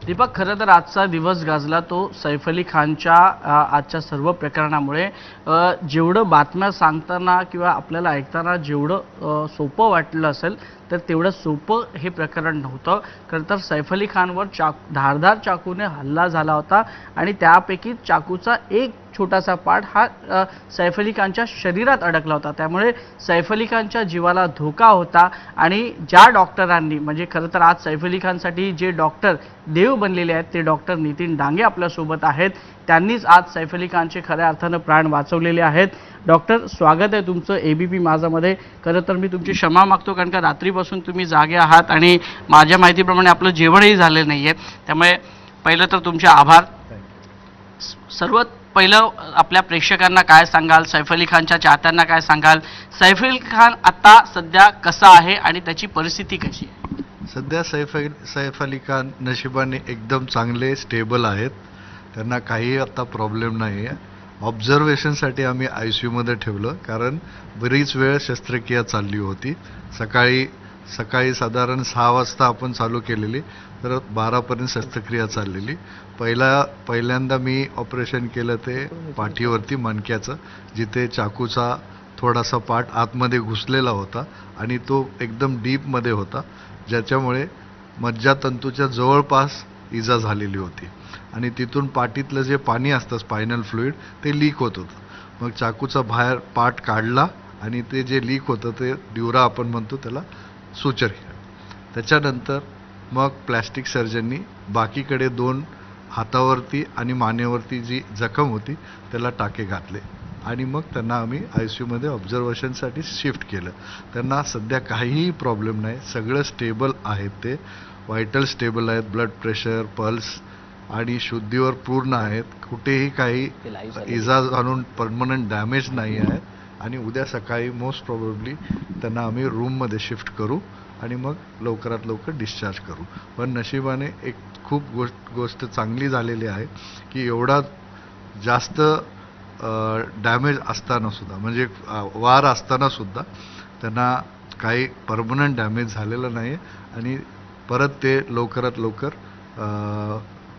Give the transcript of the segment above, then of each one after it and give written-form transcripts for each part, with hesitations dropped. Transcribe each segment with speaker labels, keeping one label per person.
Speaker 1: दीपक, खरं तर आजचा दिवस गाजला तो सैफ अली खानच्या आजच्या सर्व प्रकरणामुळे. जेवढं बातम्या सांगताना किंवा आपल्याला ऐकताना जेवढं सोपं वाटलं असेल तर तेवढं सोपं हे प्रकरण नव्हतं. खरं तर सैफ अली खानवर धारदार चाकूने हल्ला झाला होता आणि त्यापैकी चाकूचा एक छोटासा पार्ट हा सैफ अली खानच्या शरीरात अडकला होता. त्यामुळे सैफ अली खानच्या जीवाला धोका होता आणि ज्या डॉक्टरांनी, म्हणजे खरं तर आज सैफ अली खानसाठी जे डॉक्टर देव बनलेले आहेत ते डॉक्टर नितीन डांगे आपल्यासोबत आहेत. त्यांनीच आज सैफ अली खानचे खऱ्या अर्थानं प्राण वाचवलेले आहेत. डॉक्टर, स्वागत आहे तुमचं एबीपी माझामध्ये. खरं तर मी तुमची क्षमा मागतो, कारण का रात्रीपासून तुम्ही जागे आहात आणि माझ्या माहितीप्रमाणे आपलं जेवणही झालं नाही आहे. त्यामुळे पहिलं तर तुमचे आभार. सर्वात पहिलं आपल्या प्रेक्षकांना काय सांगाल, सैफ अली खानच्या चाहत्यांना काय सांगाल? सैफ अली खान आता सध्या कसा आहे आणि त्याची परिस्थिती कशी आहे?
Speaker 2: सध्या सैफ अली खान नशिबाने एकदम चांगले स्टेबल आहेत. त्यांना काही आता प्रॉब्लेम नाही आहे. ऑब्झर्वेशनसाठी आम्ही ICUमध्ये ठेवलं, कारण बरीच वेळ शस्त्रक्रिया चालली होती. सकाळी साधारण 6 वाजता आपण चालू केलेली, तर 12पर्यंत शस्त्रक्रिया चाललेली. पहिल्यांदा मी ऑपरेशन केलं ते पाठीवरती मणक्याचं, जिथे चाकूचा थोडासा पार्ट आतमध्ये घुसलेला होता आणि तो एकदम डीपमध्ये होता, ज्याच्यामुळे मज्जातंतूच्या जवळपास इजा झालेली होती आणि तिथून पाठीतलं जे पाणी असतं स्पायनल फ्लुइड ते लीक होत होतं. मग चाकूचा बाहेर पार्ट काढला आणि ते जे लीक होतं ते ड्युरा आपण म्हणतो त्याला सुचर केलं. त्याच्यानंतर मग प्लॅस्टिक सर्जननी बाकीकडे 2 हातावरती आणि मानेवरती जी जखम होती त्याला टाके घातले आणि मग त्यांना आम्ही ICUमध्ये ऑब्झर्वेशनसाठी शिफ्ट केलं. त्यांना सध्या काहीही प्रॉब्लेम नाही, सगळं स्टेबल आहेत. ते व्हायटल स्टेबल आहेत, ब्लड प्रेशर, पल्स आणि शुद्धीवर पूर्ण आहेत. कुठेही काही इजा आणून परमनंट डॅमेज नाही आहे आणि उद्या सकाळी मोस्ट प्रॉबेबली त्यांना आम्ही रूममध्ये शिफ्ट करू आणि मग लवकरात लवकर डिस्चार्ज करू. पण नशिबाने एक खूप गोष्ट चांगली झालेली आहे की एवढा जास्त डॅमेज असताना सुद्धा, म्हणजे वार असताना सुद्धा त्यांना काही परमनंट डॅमेज झालेलं नाही आणि परत ते लवकरात लवकर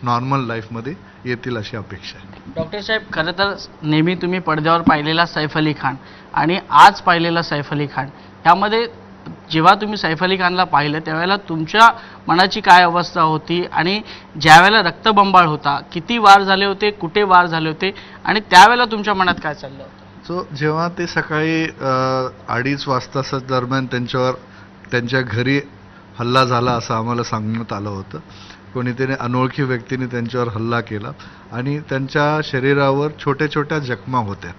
Speaker 2: नॉर्मल लाईफमध्ये येतील अशी अपेक्षा आहे.
Speaker 1: डॉक्टर साहेब, खरं तर नेहमी तुम्ही पडद्यावर पाहिलेला सैफ अली खान आणि आज पाहिलेला सैफ अली खान, त्यामध्ये जेव्हा तुम्ही सैफ अली खानला पाहिलं त्यावेळेला तुमच्या मनाची काय अवस्था होती आणि ज्यावेळेला रक्तबंबाळ होता, किती वार झाले होते, कुठे वार झाले होते आणि त्यावेळेला तुमच्या मनात काय चाललं होतं?
Speaker 2: जेव्हा ते सकाळी 2:30 वाजता दरम्यान त्यांच्या घरी हल्ला झाला असं आम्हाला सांगण्यात आलं होतं. कोणीतरी अनोळखी व्यक्तीने त्यांच्यावर हल्ला केला आणि त्यांच्या शरीरावर छोट्या छोट्या जखमा होत्या.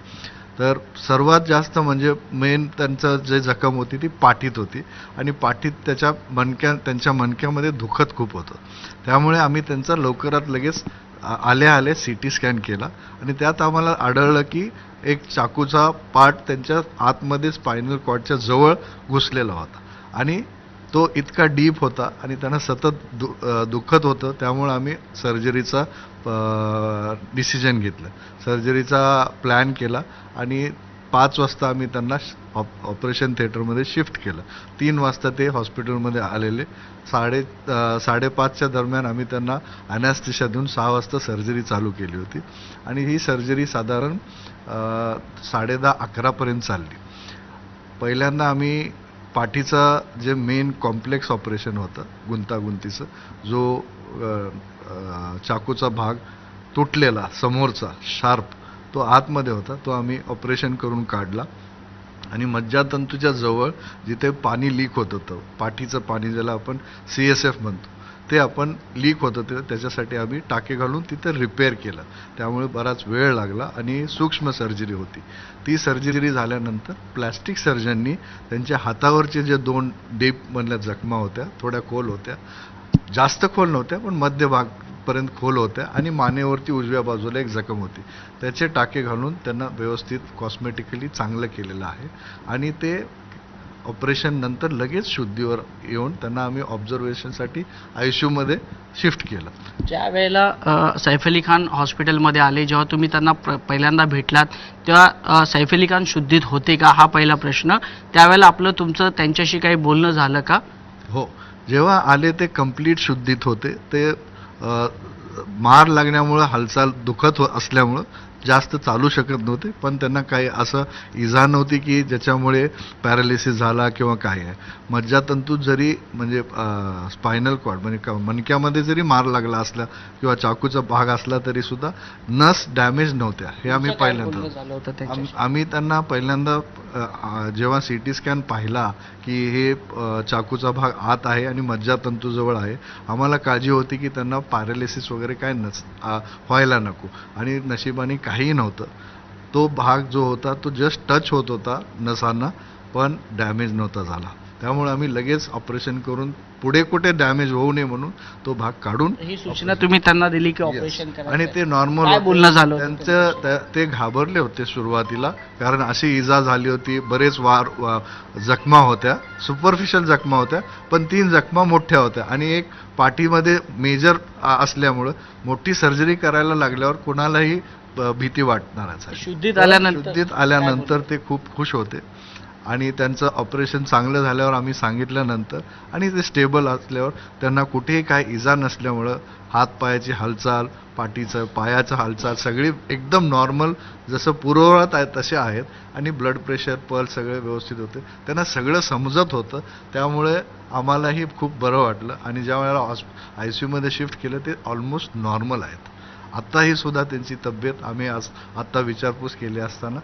Speaker 2: तर सर्वात जास्त म्हणजे मेन त्यांचं जे जखम होती ती पाठीत होती आणि पाठीत त्यांच्या मणक्यामध्ये दुखत खूप होतं. त्यामुळे आम्ही त्यांचा लवकरात लगेच आले CT स्कॅन केला आणि त्यात आम्हाला आढळलं की एक चाकूचा पार्ट त्यांच्या आतमध्ये स्पायनल कॉर्डच्या जवळ घुसलेला होता आणि तो इतका डीप होता आणि त्यांना सतत दुखत होतं. त्यामुळे आम्ही सर्जरीचा डिसिजन घेतलं, सर्जरीचा प्लॅन केला आणि 5 वाजता आम्ही त्यांना ऑपरेशन थिएटरमध्ये शिफ्ट केलं. 3 वाजता ते हॉस्पिटलमध्ये आलेले. 5:30च्या दरम्यान आम्ही त्यांना ॲनेस्थेशिया देऊन 6 वाजता सर्जरी चालू केली होती आणि ही सर्जरी साधारण 10:30-11पर्यंत चालली. पहिल्यांदा आम्ही पाठीचा जे मेन कॉम्प्लेक्स ऑपरेशन होतं गुंतागुंतीचं, जो चाकूचा भाग तुटलेला समोरचा शार्प तो आतमध्ये होता, तो आम्ही ऑपरेशन करून काढला आणि मज्जातंतूच्या जवळ जिथे पाणी लीक होत होतं, पाठीचं पाणी ज्याला आपण CSF म्हणतो, ते आपण लीक होत होतं, त्याच्यासाठी आम्ही टाके घालून तिथं रिपेअर केलं. त्यामुळे बराच वेळ लागला आणि सूक्ष्म सर्जरी होती. ती सर्जरी झाल्यानंतर प्लॅस्टिक सर्जननी त्यांच्या हातावरचे जे 2 डीपमधल्या जखमा होत्या, थोड्या खोल होत्या, जास्त खोल नव्हत्या पण मध्यभागपर्यंत खोल होत्या आणि मानेवरती उजव्या बाजूला एक जखम होती, त्याचे टाके घालून त्यांना व्यवस्थित कॉस्मेटिकली चांगलं केलेलं आहे आणि ते ऑपरेशन नंतर लगेच शुद्धीवर येऊन त्यांना आम्ही ऑब्झर्वेशनसाठी ICUमध्ये शिफ्ट केलं.
Speaker 1: ज्या वेळेला सैफ अली खान हॉस्पिटलमध्ये आले, जेव्हा तुम्ही त्यांना पहिल्यांदा भेटलात तेव्हा सैफ अली खान शुद्धीत होते का, हा पहिला प्रश्न. त्यावेळेला तुमचं त्यांच्याशी काही बोलणं झालं का?
Speaker 2: हो, जेव्हा आले ते कंप्लीट शुद्धीत होते. ते मार लागण्यामुळं हालचाल दुखत असल्यामुळं जास्त चालू शकत नव्हते, पण त्यांना काही असं इजा नव्हती की ज्याच्यामुळे पॅरालिसिस झाला किंवा काय आहे. मज्जातंतूत जरी म्हणजे स्पायनल कॉर्ड म्हणजे मणक्यामध्ये जरी मार लागला असला किंवा चाकूचा भाग असला तरी सुद्धा नस डॅमेज नव्हत्या. हे आम्ही पहिल्यांदा आम्ही त्यांना पहिल्यांदा जेव्हा CT स्कॅन पाहिला की हे चाकूचा भाग आत आहे आणि मज्जातंतूजवळ आहे, आम्हाला काळजी होती की त्यांना पॅरालिसिस वगैरे काय व्हायला नको, आणि नशिबाने काहीही नव्हतं. तो भाग जो होता तो जस्ट टच होत होता नसांना, पण डॅमेज नव्हता झाला. त्यामुळे आम्ही लगेच ऑपरेशन करून पुढे कुठे डॅमेज होऊ नये म्हणून तो भाग काढून
Speaker 1: ही सूचना तुम्ही त्यांना दिली की ऑपरेशन करा,
Speaker 2: आणि ते नॉर्मल
Speaker 1: बोलणं झालं
Speaker 2: त्यांचं. ते घाबरले होते सुरुवातीला, कारण अशी इजा झाली होती, बरेच जखमा होत्या, सुपरफिशियल जखमा होत्या, पण 3 जखमा मोठ्या होत्या आणि एक पाठीमध्ये मेजर असल्यामुळं मोठी सर्जरी करायला लागल्यावर कुणालाही भीती वाटणारच आहे. शुद्धीत आल्यानंतर ते खूप खुश होते आणि त्यांचं ऑपरेशन चांगलं झाल्यावर आम्ही सांगितल्यानंतर आणि ते स्टेबल असल्यावर त्यांना कुठेही काय इजा नसल्यामुळं हातपायाची हालचाल, पायाचं हालचाल सगळी एकदम नॉर्मल जसं पूर्ववत आहे तसे आहेत, आणि ब्लड प्रेशर, पल्स सगळे व्यवस्थित होते. त्यांना सगळं समजत होतं, त्यामुळे आम्हालाही खूप बरं वाटलं. आणि ज्या वेळेला ICUमध्ये शिफ्ट केलं ते ऑलमोस्ट नॉर्मल आहेत. आत्ताही सुद्धा त्यांची तब्येत आम्ही आत्ता विचारपूस केली असताना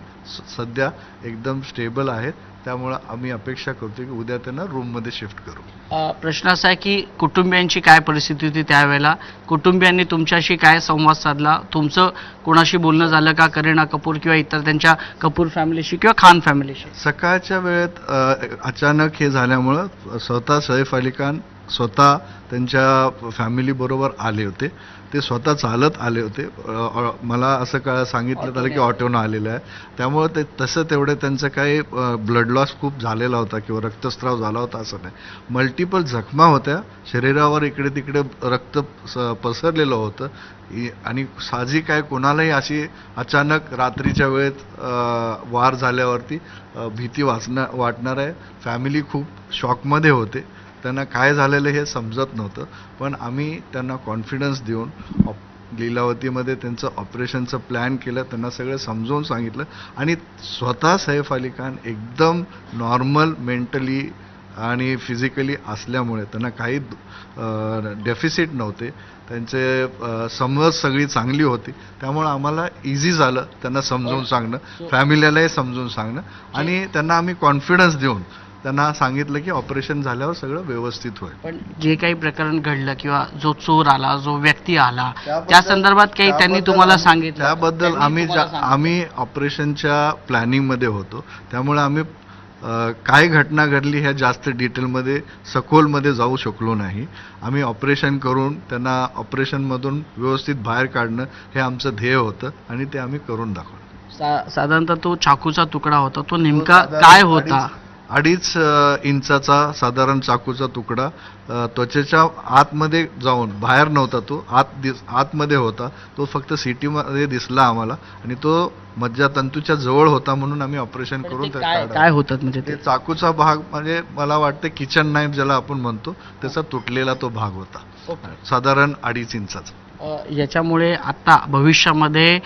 Speaker 2: सध्या एकदम स्टेबल आहेत. त्यामुळं आम्ही अपेक्षा करतो की उद्या त्यांना रूममध्ये शिफ्ट करू.
Speaker 1: प्रश्न असा आहे की कुटुंबियांची काय परिस्थिती होती त्यावेळेला, कुटुंबियांनी तुमच्याशी काय संवाद साधला, तुमचं कोणाशी बोलणं झालं का, करीना कपूर किंवा इतर त्यांच्या कपूर फॅमिलीशी किंवा खान फॅमिलीशी?
Speaker 2: सकाळच्या वेळेत अचानक हे झाल्यामुळं स्वतः सैफ अली खान स्वतः त्यांच्या फॅमिलीबरोबर आले होते. ते स्वतः चालत आले होते. मला असं सांगितलं झालं की ऑटोनं आलेलं आहे. त्यामुळं ते तसं तेवढं त्यांचं काही ब्लड लॉस खूप झालेला होता किंवा रक्तस्राव झाला होता असं नाही. मल्टिपल जखमा होत्या, शरीरावर इकडे तिकडे रक्त पसरलेलं होतं, आणि साहजिक आहे कोणालाही अशी अचानक रात्रीच्या वेळेत वार झाल्यावरती भीती वाटणार आहे. फॅमिली खूप शॉकमध्ये होते, त्यांना काय झालेलं हे समजत नव्हतं. पण आम्ही त्यांना कॉन्फिडन्स देऊन लीलावतीमध्ये त्यांचं ऑपरेशनचं प्लॅन केलं, त्यांना सगळं समजावून सांगितलं, आणि स्वतः सैफ अली खान एकदम नॉर्मल मेंटली आणि फिजिकली असल्यामुळे त्यांना काही डेफिसिट नव्हते. त्यांचे समज सगळी चांगली होती. त्यामुळे आम्हाला इझी झालं त्यांना समजावून सांगणं, फॅमिलीलाही समजावून सांगणं, आणि त्यांना आम्ही कॉन्फिडन्स देऊन त्यांना सांगितलं की ऑपरेशन झाल्यावर सगळं व्यवस्थित होईल.
Speaker 1: पण जे काही प्रकरण घडलं किंवा जो चोर आला, जो व्यक्ती आला, त्या संदर्भात काही त्यांनी तुम्हाला सांगितलं?
Speaker 2: त्याबद्दल आम्ही ऑपरेशनच्या प्लॅनिंगमध्ये होतो, त्यामुळे आम्ही काय घटना घडली ह्या जास्त डिटेलमध्ये सखोलमध्ये जाऊ शकलो नाही. आम्ही ऑपरेशन करून त्यांना ऑपरेशनमधून व्यवस्थित बाहेर काढणं हे आमचं ध्येय होतं, आणि ते आम्ही करून दाखवलं.
Speaker 1: साधारणतः तो चाकूचा तुकडा होता, तो नेमका काय होता?
Speaker 2: 2.5 इंचाचा साधारण चाकूचा तुकडा त्वचेच्या आतमध्ये जाऊन, बाहेर नव्हता तो, आतमध्ये होता. तो फक्त CTमध्ये दिसला आम्हाला, आणि तो मज्जातंतूच्या जवळ होता, म्हणून आम्ही ऑपरेशन करून
Speaker 1: काय होतात म्हणजे
Speaker 2: ते चाकूचा भाग म्हणजे मला वाटतं किचन नाईफ ज्याला आपण म्हणतो त्याचा तुटलेला तो भाग होता, साधारण 2.5 इंचाचा.
Speaker 1: याच्यामुळे आता भविष्यामध्ये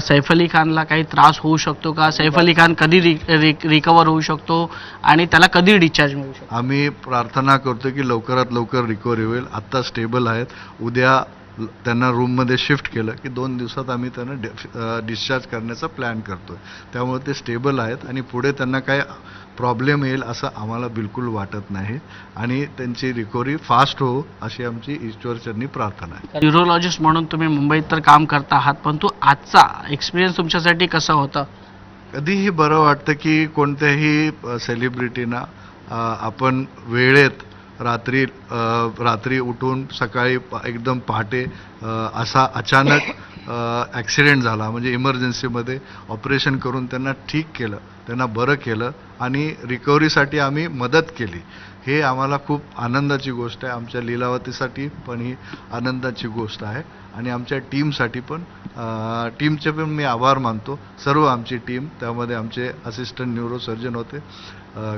Speaker 1: सैफ अली खानला काही त्रास होऊ शकतो का? सैफ अली खान कधी रिकवर होऊ शकतो आणि त्याला कधी डिस्चार्ज मिळू शकतो?
Speaker 2: आम्ही प्रार्थना करतो की लवकरात लवकर रिकव्हरी होईल. आत्ता स्टेबल आहेत. उद्या त्यांना रूममध्ये शिफ्ट केलं की 2 दिवसात आम्ही त्यांना डिस्चार्ज करण्याचा प्लॅन करतोय. त्यामुळे ते स्टेबल आहेत आणि पुढे त्यांना काय प्रॉब्लेम येईल असं आम्हाला बिलकुल वाटत नाही, आणि त्यांची रिकव्हरी फास्ट हो अशी आमची ईश्वरचरणी प्रार्थना आहे.
Speaker 1: न्यूरोलॉजिस्ट म्हणून तुम्ही मुंबईत तर काम करता आहात, पण तो आजचा एक्सपिरियन्स तुमच्यासाठी कसा होता?
Speaker 2: कधीही बरं वाटतं की कोणत्याही सेलिब्रिटीना आपण वेळेत रात्री उठून सकाळी एकदम पहाटे असा अचानक ॲक्सिडेंट झाला, म्हणजे इमर्जन्सीमध्ये ऑपरेशन करून त्यांना ठीक केलं. त्यांना बरं केलं आणि रिकव्हरीसाठी आम्ही मदत केली. हे आम्हाला खूप आनंदाची गोष्ट आहे. आमच्या लीलावतीसाठी पण ही आनंदाची गोष्ट आहे आणि आमच्या टीमसाठी पण टीमचे पण मी आभार मानतो. सर्व आमची टीम, त्यामध्ये आमचे असिस्टंट न्यूरोसर्जन होते,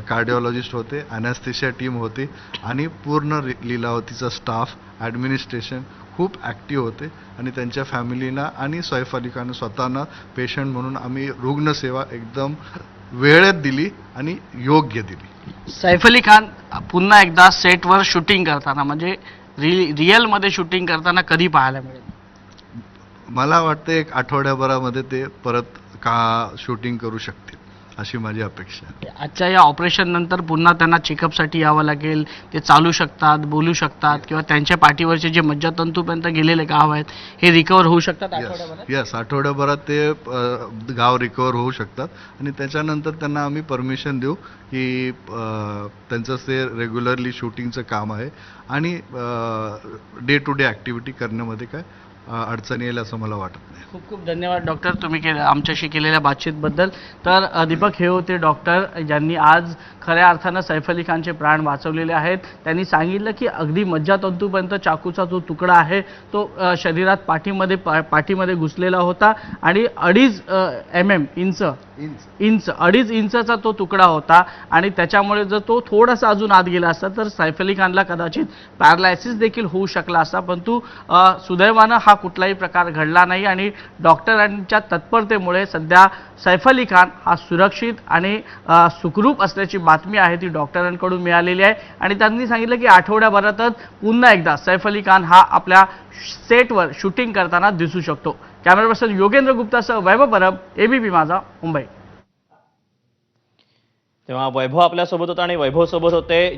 Speaker 2: कार्डिओलॉजिस्ट होते, ॲनेस्थेशिया टीम होती आणि पूर्ण लीलावतीचा स्टाफ, ॲडमिनिस्ट्रेशन खूप ॲक्टिव्ह होते आणि त्यांच्या फॅमिलीना आणि सैफ अली खान स्वतःना पेशंट म्हणून आम्ही रुग्णसेवा एकदम वेळेत दिली आणि योग्य दिली.
Speaker 1: सैफ अली खान पुन्हा एकदा सेटवर शूटिंग करताना म्हणजे रिअलमध्ये शूटिंग करताना कधी पाहायला मिळेल?
Speaker 2: मला वाटतं एक आठवड्याभरामध्ये ते परत शूटिंग करू शकतील अशी माझी अपेक्षा आहे.
Speaker 1: आजच्या या ऑपरेशन नंतर पुन्हा त्यांना चेकअपसाठी यावं लागेल, ते चालू शकतात, बोलू शकतात किंवा त्यांच्या पाठीवरचे जे मज्जातंतूपर्यंत गेलेले घाव आहेत हे रिकवर होऊ शकतात आठवड्याभरात?
Speaker 2: येस, आठवड्याभरात ते गाव रिकवर होऊ शकतात आणि त्याच्यानंतर त्यांना आम्ही परमिशन देऊ की त्यांचं ते रेग्युलरली शूटिंगचं काम आहे आणि डे टू डे ॲक्टिव्हिटी करण्यामध्ये काय अडचण येईल असं मला वाटत नाही.
Speaker 1: खूप खूप धन्यवाद डॉक्टर, तुम्ही आमच्याशी केलेल्या बातचीतबद्दल. तर दीपक, हे होते डॉक्टर ज्यांनी आज खऱ्या अर्थानं सैफ अली खानचे प्राण वाचवलेले आहेत. त्यांनी सांगितलं की अगदी मज्जातंतूपर्यंत चाकूचा जो तुकडा आहे तो शरीरात पाठीमध्ये घुसलेला होता आणि 2.5 इंचचा तो तुकडा होता आणि त्याच्यामुळे जर तो थोडासा अजून आत गेला असता तर सैफ अली खानला कदाचित पॅरालायसिस देखील होऊ शकला असता, परंतु सुदैवानं हा कुठलाही प्रकार घडला नाही आणि डॉक्टरांच्या तत्परतेमुळे सध्या सैफ अली खान हा सुरक्षित आणि सुखरूप असल्याची बातमी आहे ती डॉक्टरांकडून मिळालेली आहे आणि त्यांनी सांगितलं की आठवड्याभरातच पुन्हा एकदा सैफ अली खान हा आपल्या सेटवर शूटिंग करताना दिसू शकतो. कॅमेरा पर्सन योगेंद्र गुप्तासह वैभव परब, ABP माझा, मुंबई.
Speaker 3: तेव्हा वैभव आपल्यासोबत होता आणि वैभव सोबत होते